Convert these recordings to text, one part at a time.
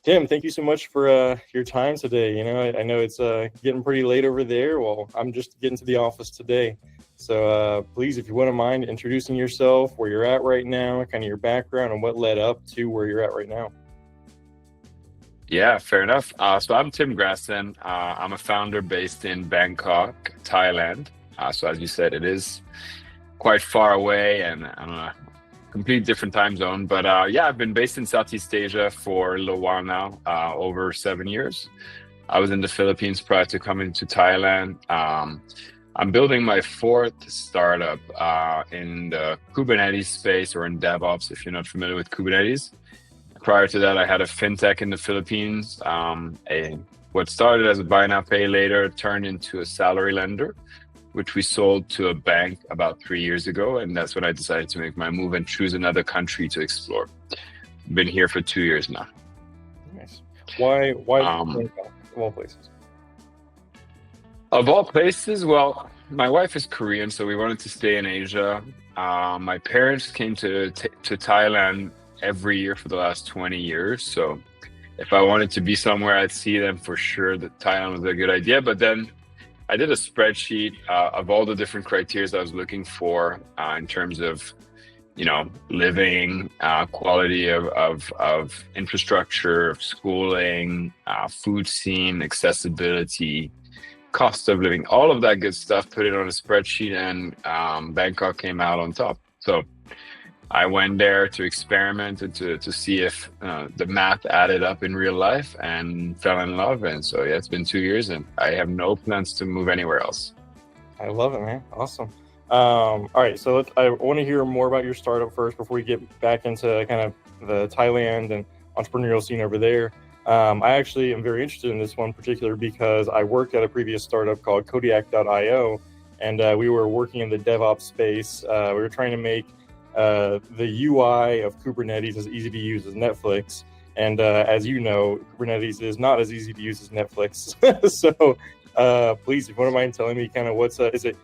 Tim, thank you so much for your time today. I know it's getting pretty late over there. Well, I'm just getting to the office today. So please, if you wouldn't mind introducing yourself, where you're at right now, kind of your background and what led up to where you're at right now. Yeah, fair enough. So I'm Tim Grassin. I'm a founder based in Bangkok, Thailand. So as you said, it is quite far away and on a complete different time zone. But yeah, I've been based in Southeast Asia for a little while now, over 7 years. I was in the Philippines prior to coming to Thailand. I'm building my fourth startup in the Kubernetes space, or in DevOps, if you're not familiar with Kubernetes. Prior to that, I had a Fintech in the Philippines. What started as a buy now, pay later turned into a salary lender, which we sold to a bank about 3 years ago. And that's when I decided to make my move and choose another country to explore. Been here for 2 years now. Nice. Why Bangkok, of all places? Of all places, well, my wife is Korean, so we wanted to stay in Asia. My parents came to Thailand every year for the last 20 years. So if I wanted to be somewhere, I'd see them for sure. That Thailand was a good idea. But then I did a spreadsheet of all the different criteria I was looking for in terms of, living, quality of infrastructure, of schooling, food scene, accessibility, cost of living, all of that good stuff, put it on a spreadsheet, and Bangkok came out on top. So I went there to experiment and to see if the math added up in real life, and fell in love. And so, yeah, it's been 2 years and I have no plans to move anywhere else. I love it, man. Awesome. All right, so I want to hear more about your startup first before we get back into kind of the Thailand and entrepreneurial scene over there. I actually am very interested in this one in particular because I worked at a previous startup called Kodiak.io, and we were working in the DevOps space. We were trying to make the UI of Kubernetes as easy to use as Netflix. And as you know, Kubernetes is not as easy to use as Netflix. So please, if you wouldn't mind telling me kind of is it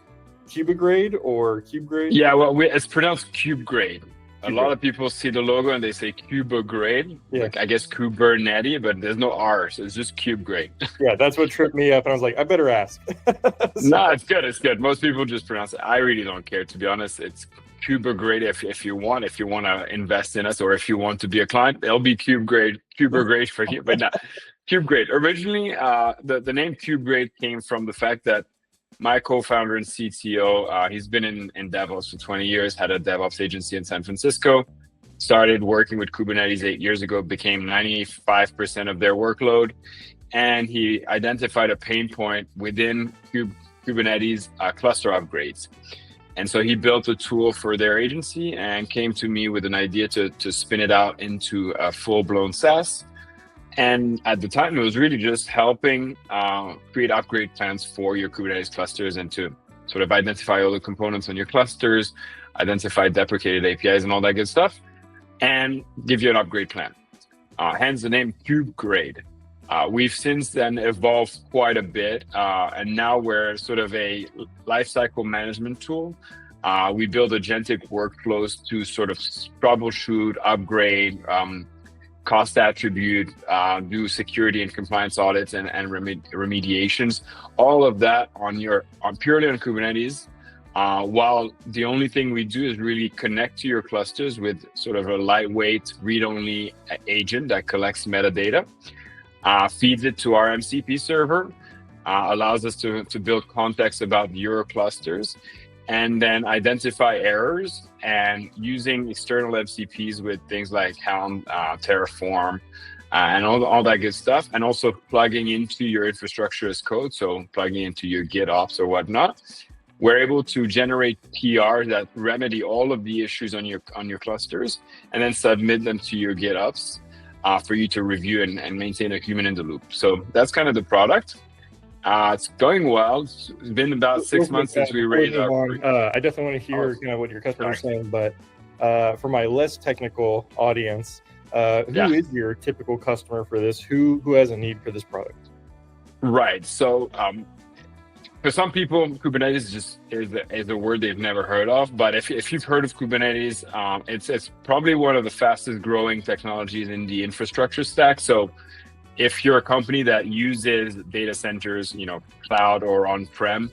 Kubegrade or Kubegrade? Yeah, well, it's pronounced Kubegrade. A lot of people see the logo and they say Kubegrade, like I guess Kubernetes, but there's no R, so it's just Kubegrade. Yeah, that's what tripped me up, and I was like, I better ask. No, it's good. It's good. Most people just pronounce it. I really don't care, to be honest. It's Kubegrade if you want to invest in us, or if you want to be a client, it'll be Kubegrade for you. But no, Kubegrade. Originally, the name Kubegrade came from the fact that my co-founder and CTO, he's been in DevOps for 20 years, had a DevOps agency in San Francisco, started working with Kubernetes 8 years ago, became 95% of their workload. And he identified a pain point within Kubernetes cluster upgrades. And so he built a tool for their agency and came to me with an idea to spin it out into a full-blown SaaS. And at the time, it was really just helping create upgrade plans for your Kubernetes clusters, and to sort of identify all the components on your clusters, identify deprecated APIs and all that good stuff, and give you an upgrade plan. Hence the name Kubegrade. We've since then evolved quite a bit, and now we're sort of a lifecycle management tool. We build agentic workflows to sort of troubleshoot, upgrade, cost attribute, do security and compliance audits and remediations, all of that purely on Kubernetes. While the only thing we do is really connect to your clusters with sort of a lightweight read-only agent that collects metadata, feeds it to our MCP server, allows us to build context about your clusters, and then identify errors, and using external MCPs with things like Helm, Terraform, and all that good stuff, and also plugging into your infrastructure as code, so plugging into your GitOps or whatnot. We're able to generate PRs that remedy all of the issues on your clusters, and then submit them to your GitOps for you to review and maintain a human in the loop. So that's kind of the product. It's going well. It's been about 6 months since we raised our... I definitely want to hear kind of what your customers are saying, but for my less technical audience, who is your typical customer for this? Who has a need for this product? Right. So for some people, Kubernetes just is a word they've never heard of. But if you've heard of Kubernetes, it's probably one of the fastest growing technologies in the infrastructure stack. So if you're a company that uses data centers, cloud or on-prem,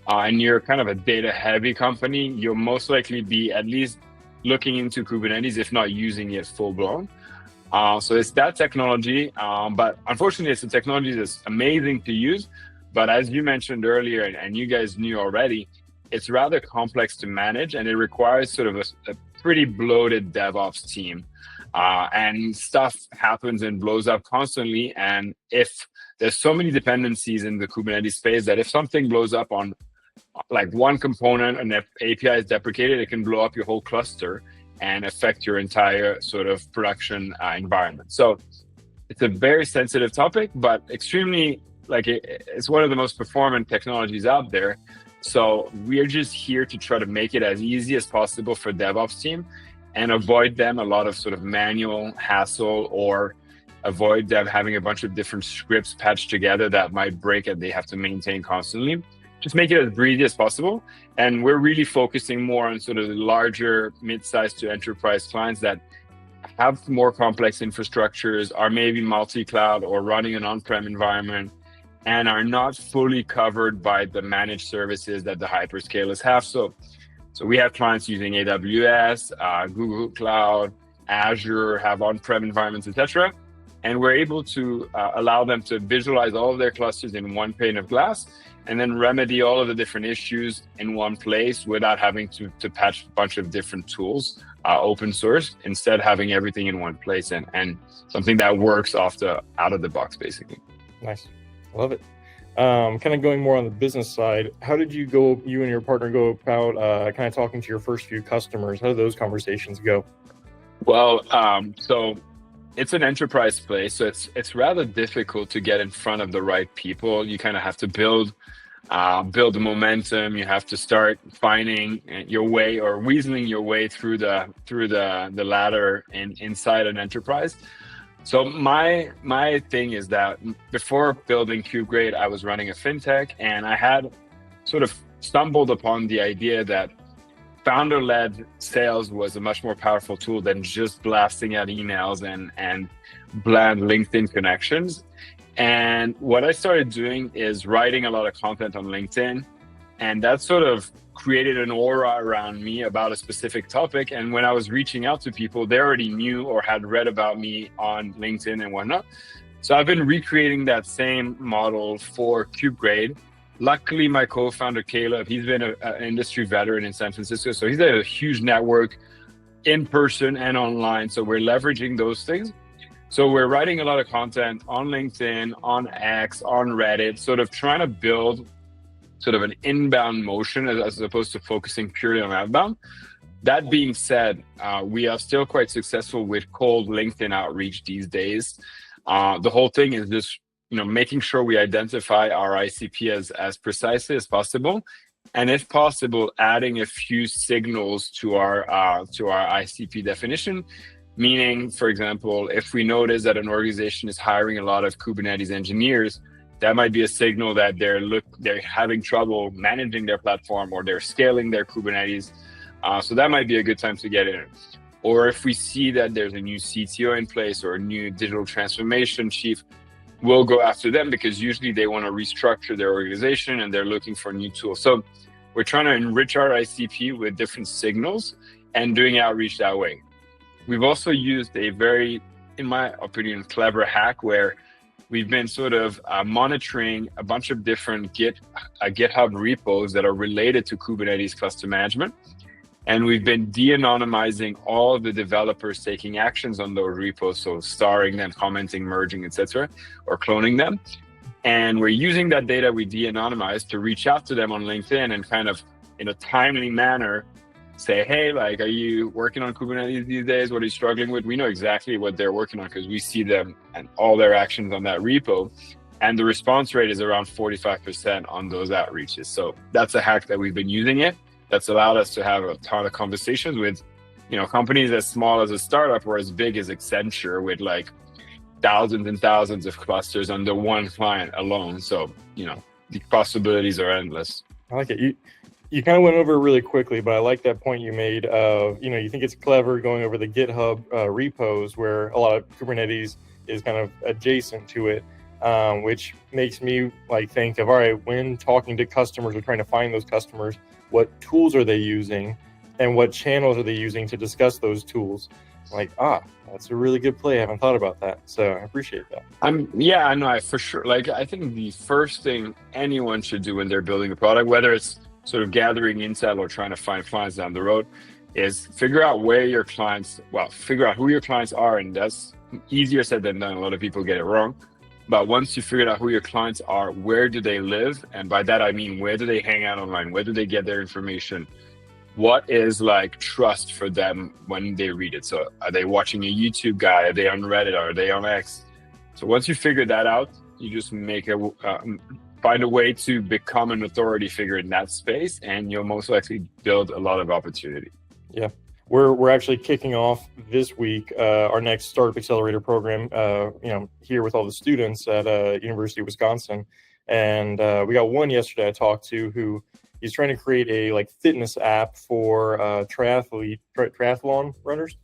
and you're kind of a data heavy company, you'll most likely be at least looking into Kubernetes, if not using it full blown. So it's that technology, but unfortunately it's a technology that's amazing to use. But as you mentioned earlier, and you guys knew already, it's rather complex to manage, and it requires sort of a pretty bloated DevOps team. And stuff happens and blows up constantly. And if there's so many dependencies in the Kubernetes space that if something blows up on like one component and if API is deprecated, it can blow up your whole cluster and affect your entire sort of production environment. So it's a very sensitive topic, but extremely it's one of the most performant technologies out there. So we're just here to try to make it as easy as possible for DevOps team and avoid them a lot of sort of manual hassle, or avoid them having a bunch of different scripts patched together that might break and they have to maintain constantly. Just make it as breezy as possible. And we're really focusing more on sort of the larger mid-sized to enterprise clients that have more complex infrastructures, are maybe multi-cloud or running an on-prem environment, and are not fully covered by the managed services that the hyperscalers have. So we have clients using AWS, Google Cloud, Azure, have on-prem environments, etc. And we're able to allow them to visualize all of their clusters in one pane of glass, and then remedy all of the different issues in one place without having to patch a bunch of different tools, open source, instead having everything in one place and something that works out of the box, basically. Nice. Love it. Kind of going more on the business side, how did you and your partner go about kind of talking to your first few customers? How did those conversations go? Well, so it's an enterprise place, so it's rather difficult to get in front of the right people. You kind of have to build the momentum. You have to start finding your way or weaseling your way through the ladder inside an enterprise. So my thing is that before building Kubegrade, I was running a fintech, and I had sort of stumbled upon the idea that founder-led sales was a much more powerful tool than just blasting out emails and bland LinkedIn connections. And what I started doing is writing a lot of content on LinkedIn, and that sort of created an aura around me about a specific topic. And when I was reaching out to people, they already knew or had read about me on LinkedIn and whatnot. So I've been recreating that same model for Kubegrade. Luckily, my co-founder, Caleb, he's been an industry veteran in San Francisco. So he's a huge network in person and online. So we're leveraging those things. So we're writing a lot of content on LinkedIn, on X, on Reddit, sort of trying to build sort of an inbound motion as opposed to focusing purely on outbound. That being said, we are still quite successful with cold LinkedIn outreach these days. The whole thing is just making sure we identify our ICP as precisely as possible, and if possible, adding a few signals to our ICP definition. Meaning, for example, if we notice that an organization is hiring a lot of Kubernetes engineers, that might be a signal that they're having trouble managing their platform, or they're scaling their Kubernetes. So that might be a good time to get in. Or if we see that there's a new CTO in place or a new digital transformation chief, we'll go after them, because usually they want to restructure their organization and they're looking for new tools. So we're trying to enrich our ICP with different signals and doing outreach that way. We've also used a very, in my opinion, clever hack where we've been sort of monitoring a bunch of different GitHub repos that are related to Kubernetes cluster management. And we've been de-anonymizing all of the developers taking actions on those repos, so starring them, commenting, merging, etc., or cloning them. And we're using that data we de-anonymized to reach out to them on LinkedIn and kind of, in a timely manner, say, hey, are you working on Kubernetes these days? What are you struggling with? We know exactly what they're working on because we see them and all their actions on that repo. And the response rate is around 45% on those outreaches. So that's a hack that we've been using it. That's allowed us to have a ton of conversations with, companies as small as a startup or as big as Accenture with thousands and thousands of clusters under one client alone. So, the possibilities are endless. I like it. You kind of went over it really quickly, but I like that point you made of, you think it's clever going over the GitHub repos where a lot of Kubernetes is kind of adjacent to it, which makes me think of, all right, when talking to customers or trying to find those customers, what tools are they using and what channels are they using to discuss those tools? That's a really good play. I haven't thought about that. So I appreciate that. Yeah, I know, for sure. I think the first thing anyone should do when they're building a product, whether it's sort of gathering intel or trying to find clients down the road, is figure out who your clients are. And that's easier said than done. A lot of people get it wrong. But once you figure out who your clients are, where do they live? And by that, I mean, where do they hang out online? Where do they get their information? What is trust for them when they read it? So are they watching a YouTube guy? Are they on Reddit? Are they on X? So once you figure that out, you just find a way to become an authority figure in that space, and you'll most likely build a lot of opportunity. Yeah. We're actually kicking off this week our next Startup Accelerator program, here with all the students at University of Wisconsin. And we got one yesterday I talked to who he's trying to create a fitness app for triathlon runners.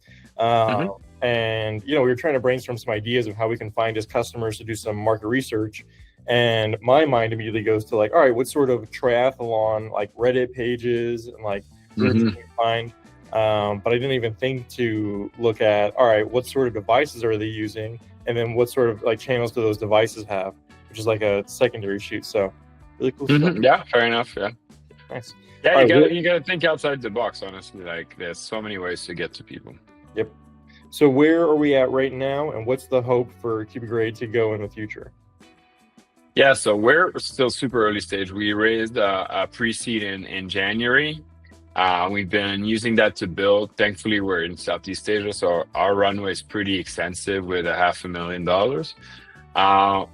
And, we were trying to brainstorm some ideas of how we can find his customers to do some market research. And my mind immediately goes to all right, what sort of triathlon, Reddit pages and groups can you find? But I didn't even think to look at, all right, what sort of devices are they using? And then what sort of channels do those devices have, which is a secondary shoot. So really cool stuff. Yeah, fair enough. Yeah. Nice. Yeah, you gotta think outside the box, honestly. There's so many ways to get to people. Yep. So where are we at right now, and what's the hope for Kubegrade to go in the future? Yeah, so we're still super early stage. We raised a pre-seed in January. We've been using that to build. Thankfully, we're in Southeast Asia, so our runway is pretty extensive with $500,000.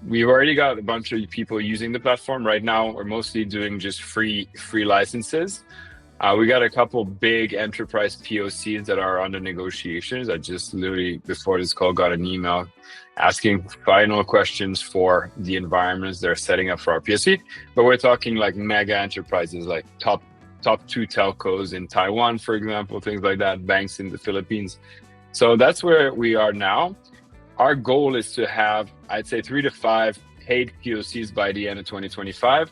We've already got a bunch of people using the platform. Right now, we're mostly doing just free licenses. We got a couple big enterprise POCs that are under negotiations. I just literally, before this call, got an email asking final questions for the environments they're setting up for our POC. But we're talking mega enterprises, top 2 telcos in Taiwan, for example, things like that, banks in the Philippines. So that's where we are now. Our goal is to have, I'd say, 3 to 5 paid POCs by the end of 2025,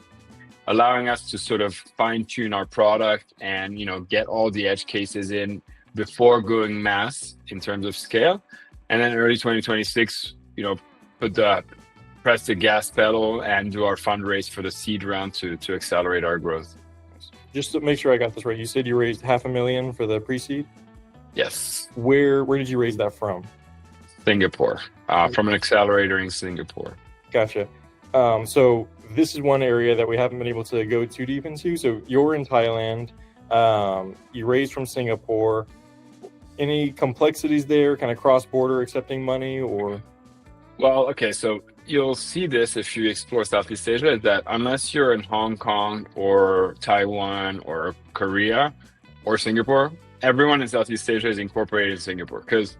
allowing us to sort of fine-tune our product and, get all the edge cases in before going mass in terms of scale. And then early 2026, press the gas pedal and do our fundraise for the seed round to accelerate our growth. Just to make sure I got this right, you said you raised $500,000 for the pre-seed? Yes. Where did you raise that from? Singapore, from an accelerator in Singapore. Gotcha. So this is one area that we haven't been able to go too deep into. So you're in Thailand, you raised from Singapore. Any complexities there, kind of cross-border accepting money or? Well, okay, so you'll see this if you explore Southeast Asia, is that unless you're in Hong Kong or Taiwan or Korea or Singapore, everyone in Southeast Asia is incorporated in Singapore, because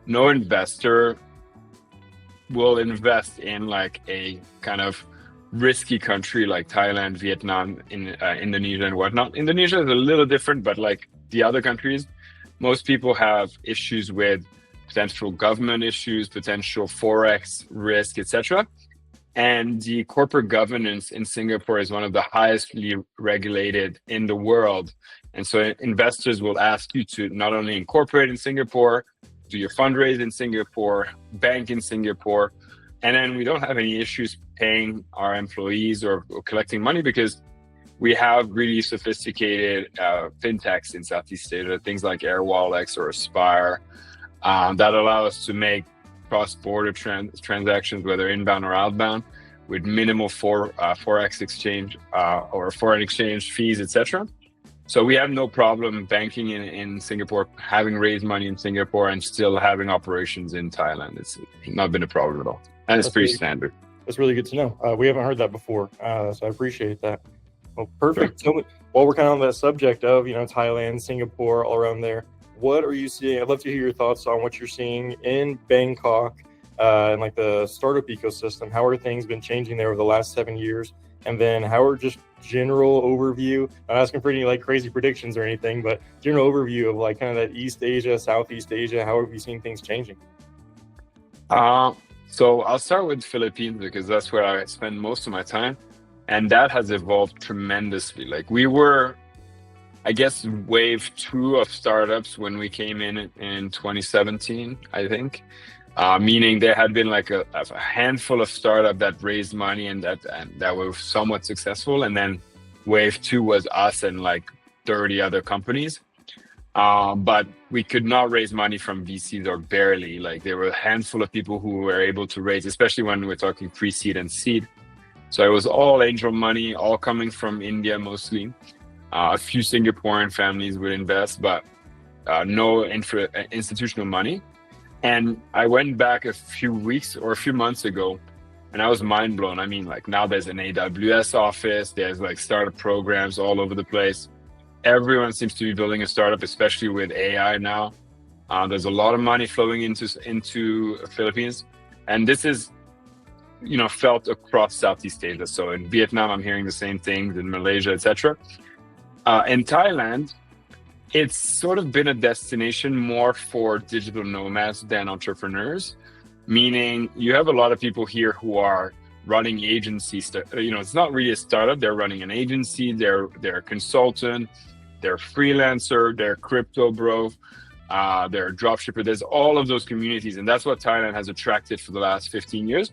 no investor will invest in a kind of risky country like Thailand, Vietnam, Indonesia and whatnot. Indonesia is a little different, but the other countries, most people have issues with potential government issues, potential Forex risk, etc. And the corporate governance in Singapore is one of the highest regulated in the world. And so investors will ask you to not only incorporate in Singapore, do your fundraise in Singapore, bank in Singapore, and then we don't have any issues paying our employees or collecting money, because we have really sophisticated fintechs in Southeast Asia, things like 𝐟𝐸𝐫𝐷𝐿 or Aspire, that allow us to make cross-border transactions, whether inbound or outbound, with minimal Forex exchange or foreign exchange fees, etc. So we have no problem banking in Singapore, having raised money in Singapore, and still having operations in Thailand. It's not been a problem at all. And it's pretty standard. That's really good to know. We haven't heard that before, so I appreciate that. Well, perfect. Sure. So while we're kind of on that subject of, Thailand, Singapore, all around there, what are you seeing? I'd love to hear your thoughts on what you're seeing in Bangkok and the startup ecosystem. How are things been changing there over the last 7 years? And then how are just general overview, not asking for any like crazy predictions or anything, but general overview of like kind of that East Asia, Southeast Asia, how have you seen things changing? So I'll start with Philippines because that's where I spend most of my time. And that has evolved tremendously. Like we were, I guess, wave 2 of startups when we came in 2017, I think. Meaning there had been like a handful of startups that raised money and that were somewhat successful. And then wave 2 was us and like 30 other companies. But we could not raise money from VCs or barely. Like there were a handful of people who were able to raise, especially when we're talking pre-seed and seed. So it was all angel money, all coming from India mostly. A few Singaporean families would invest, but no institutional money. And I went back a few weeks or a few months ago, and I was mind blown. I mean, like now there's an AWS office, there's like startup programs all over the place. Everyone seems to be building a startup, especially with AI now. There's a lot of money flowing into Philippines, and this is, felt across Southeast Asia. So in Vietnam, I'm hearing the same things, in Malaysia, etc. In Thailand, it's sort of been a destination more for digital nomads than entrepreneurs, meaning you have a lot of people here who are running agencies. It's not really a startup. They're running an agency. They're a consultant. They're a freelancer. They're a crypto bro. They're a dropshipper. There's all of those communities, and that's what Thailand has attracted for the last 15 years.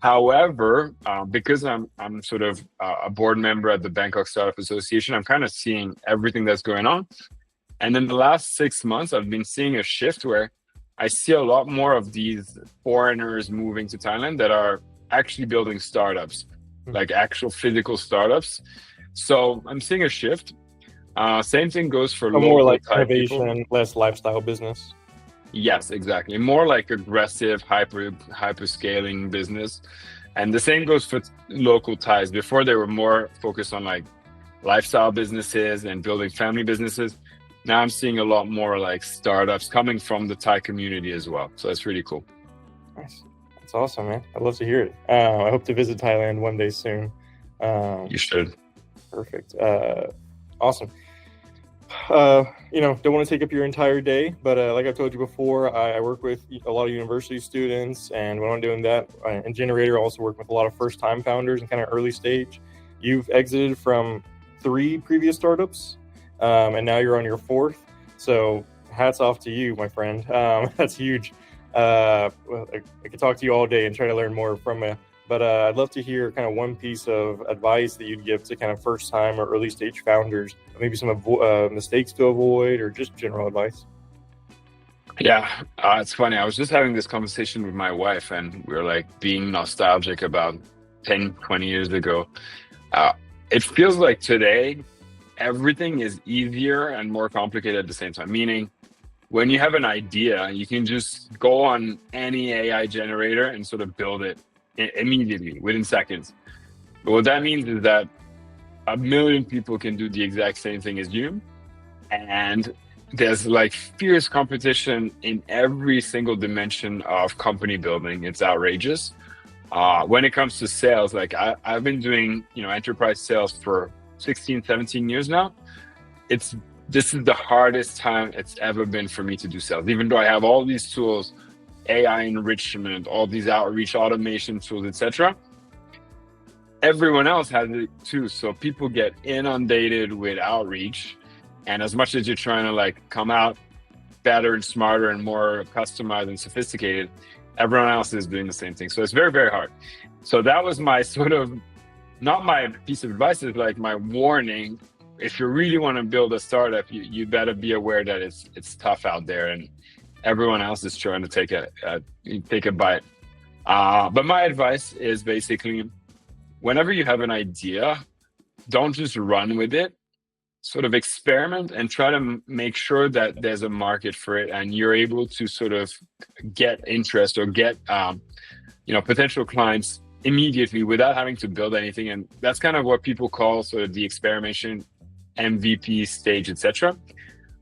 However, because I'm sort of a board member at the Bangkok Startup Association, I'm kind of seeing everything that's going on. And in the last 6 months, I've been seeing a shift where I see a lot more of these foreigners moving to Thailand that are actually building startups, like actual physical startups. So I'm seeing a shift. Same thing goes for more like innovation, people. Less lifestyle business. Yes, exactly. More like aggressive, hyper scaling business. And the same goes for local Thais. Before they were more focused on like lifestyle businesses and building family businesses. Now I'm seeing a lot more like startups coming from the Thai community as well. So that's really cool. Nice. That's awesome, man. I'd love to hear it. I hope to visit Thailand one day soon. You should. Perfect. Awesome. Don't want to take up your entire day, but like I told you before, I work with a lot of university students, and when I'm doing that, in Generator, I also work with a lot of first-time founders and kind of early stage. You've exited from 3 previous startups, and now you're on your 4th. So hats off to you, my friend. That's huge. I could talk to you all day and try to learn more from you. But I'd love to hear kind of one piece of advice that you'd give to kind of first-time or early-stage founders, maybe some mistakes to avoid or just general advice. Yeah, it's funny. I was just having this conversation with my wife, and we were like being nostalgic about 10, 20 years ago. It feels like today, everything is easier and more complicated at the same time, meaning when you have an idea, you can just go on any AI generator and sort of build it immediately within seconds. But what that means is that 1 million people can do the exact same thing as you, and there's like fierce competition in every single dimension of company building. It's outrageous. When it comes to sales, like I've been doing enterprise sales for 16, 17 years now. This is the hardest time it's ever been for me to do sales, even though I have all these tools, AI enrichment, all these outreach automation tools, etc. Everyone else has it too. So people get inundated with outreach. And as much as you're trying to like come out better and smarter and more customized and sophisticated, everyone else is doing the same thing. So it's very, very hard. So that was my sort of, not my piece of advice, it's like my warning. If you really want to build a startup, you better be aware that it's tough out there and everyone else is trying to take a bite. But my advice is basically, whenever you have an idea, don't just run with it. Sort of experiment and try to make sure that there's a market for it and you're able to sort of get interest or get potential clients immediately without having to build anything. And that's kind of what people call sort of the experimentation, MVP stage, etc.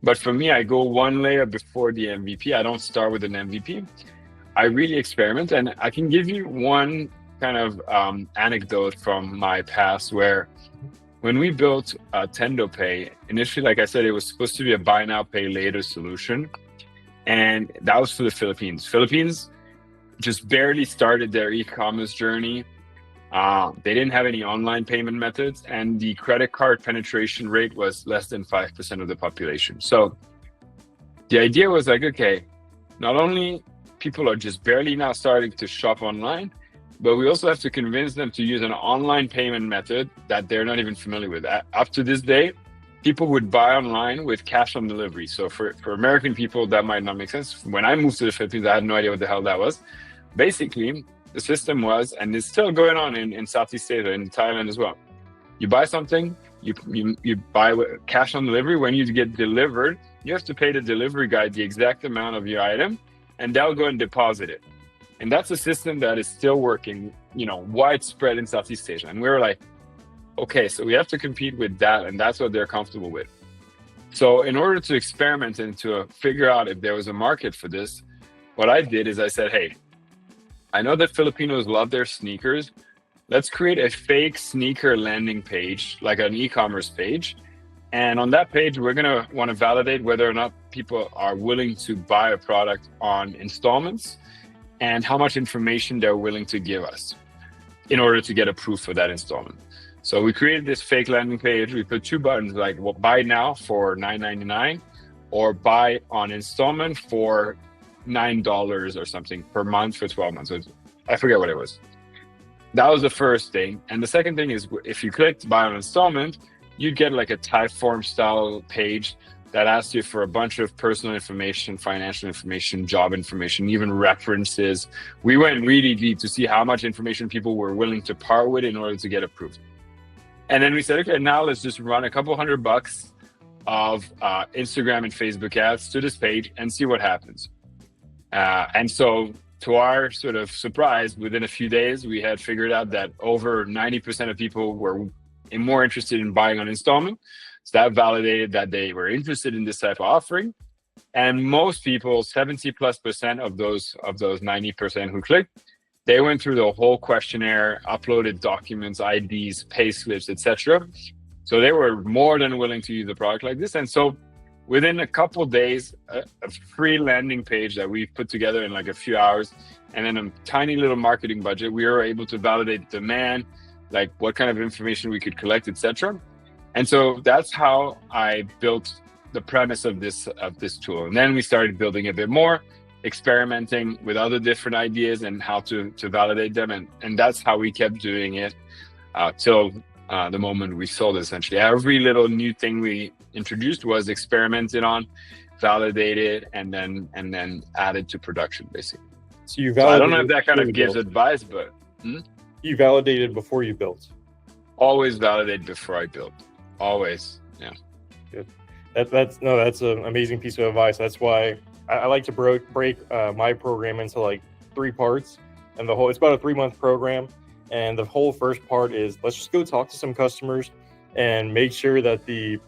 But for me, I go one layer before the MVP. I don't start with an MVP. I really experiment, and I can give you one kind of anecdote from my past where when we built TendoPay, initially, like I said, it was supposed to be a buy now, pay later solution. And that was for the Philippines. Philippines just barely started their e-commerce journey. They didn't have any online payment methods, and the credit card penetration rate was less than 5% of the population. So the idea was like, okay, not only people are just barely now starting to shop online, but we also have to convince them to use an online payment method that they're not even familiar with. Up to this day, people would buy online with cash on delivery. So for American people, that might not make sense. When I moved to the Philippines, I had no idea what the hell that was. Basically, the system was, and it's still going on in Southeast Asia, in Thailand as well. You buy something, you buy with cash on delivery. When you get delivered, you have to pay the delivery guy the exact amount of your item, and they'll go and deposit it. And that's a system that is still working, widespread in Southeast Asia. And we were like, okay, so we have to compete with that, and that's what they're comfortable with. So in order to experiment and to figure out if there was a market for this, what I did is I said, hey, I know that Filipinos love their sneakers. Let's create a fake sneaker landing page, like an e-commerce page. And on that page, we're going to want to validate whether or not people are willing to buy a product on installments and how much information they're willing to give us in order to get approved for that installment. So we created this fake landing page. We put two buttons like buy now for $9.99 or buy on installment for $9 or something per month for 12 months. So I forget what it was. That was the first thing. And the second thing is if you clicked buy on installment, you'd get like a Typeform style page that asks you for a bunch of personal information, financial information, job information, even references. We went really deep to see how much information people were willing to part with in order to get approved. And then we said, okay, now let's just run a couple $100 of Instagram and Facebook ads to this page and see what happens. And so to our sort of surprise, within a few days, we had figured out that over 90% of people were more interested in buying on installment. So that validated that they were interested in this type of offering. And most people, 70+% of those 90% who clicked, they went through the whole questionnaire, uploaded documents, IDs, pay slips, etc. So they were more than willing to use the product like this. And so within a couple of days, a free landing page that we put together in like a few hours, and then a tiny little marketing budget, we were able to validate demand, like what kind of information we could collect, etc. And so that's how I built the premise of this tool. And then we started building a bit more, experimenting with other different ideas and how to validate them. And that's how we kept doing it till the moment we sold, essentially. Every little new thing we introduced was experimented on, validated, and then added to production, basically. So you validated. So I don't know if that kind of gives advice, but you validated before you built. Always validate before I build. Always, yeah. Good. That's an amazing piece of advice. That's why I like to break my program into like 3 parts, and it's about a 3-month program. And the whole first part is let's just go talk to some customers and make sure that the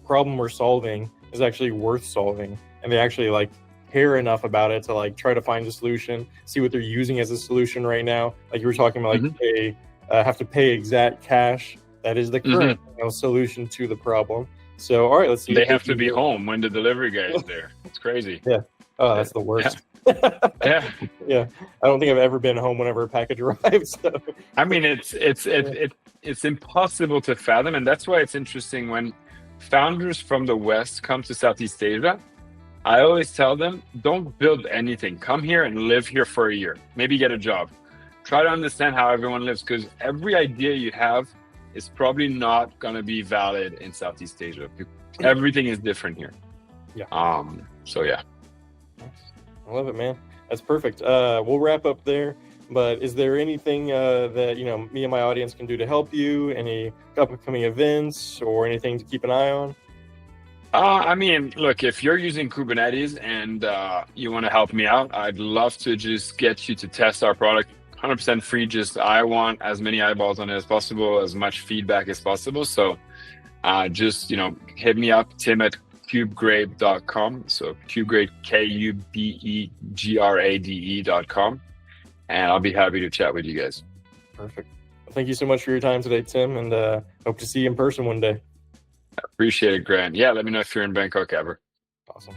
problem we're solving is actually worth solving, and they actually like care enough about it to like try to find a solution, see what they're using as a solution right now. Like you were talking about, like have to pay exact cash. That is the current solution to the problem. So, all right, let's see. They have to be home when the delivery guy is there. It's crazy. Yeah. Oh, that's the worst. Yeah. Yeah. I don't think I've ever been home whenever a package arrives. So. I mean, it's impossible to fathom, and that's why it's interesting when founders from the West come to Southeast Asia. I always tell them, don't build anything. Come here and live here for a year. Maybe get a job. Try to understand how everyone lives, because every idea you have is probably not going to be valid in Southeast Asia. Everything is different here. Yeah. So yeah. I love it, man. That's perfect. We'll wrap up there. But is there anything that me and my audience can do to help you? Any upcoming events or anything to keep an eye on? I mean, look, if you're using Kubernetes and you want to help me out, I'd love to just get you to test our product 100% free. I want as many eyeballs on it as possible, as much feedback as possible. So just, hit me up, Tim at Kubegrade.com. So Kubegrade, Kubegrade.com. And I'll be happy to chat with you guys. Perfect. Well, thank you so much for your time today, Tim, and hope to see you in person one day. Appreciate it, Grant. Yeah, let me know if you're in Bangkok ever. Awesome.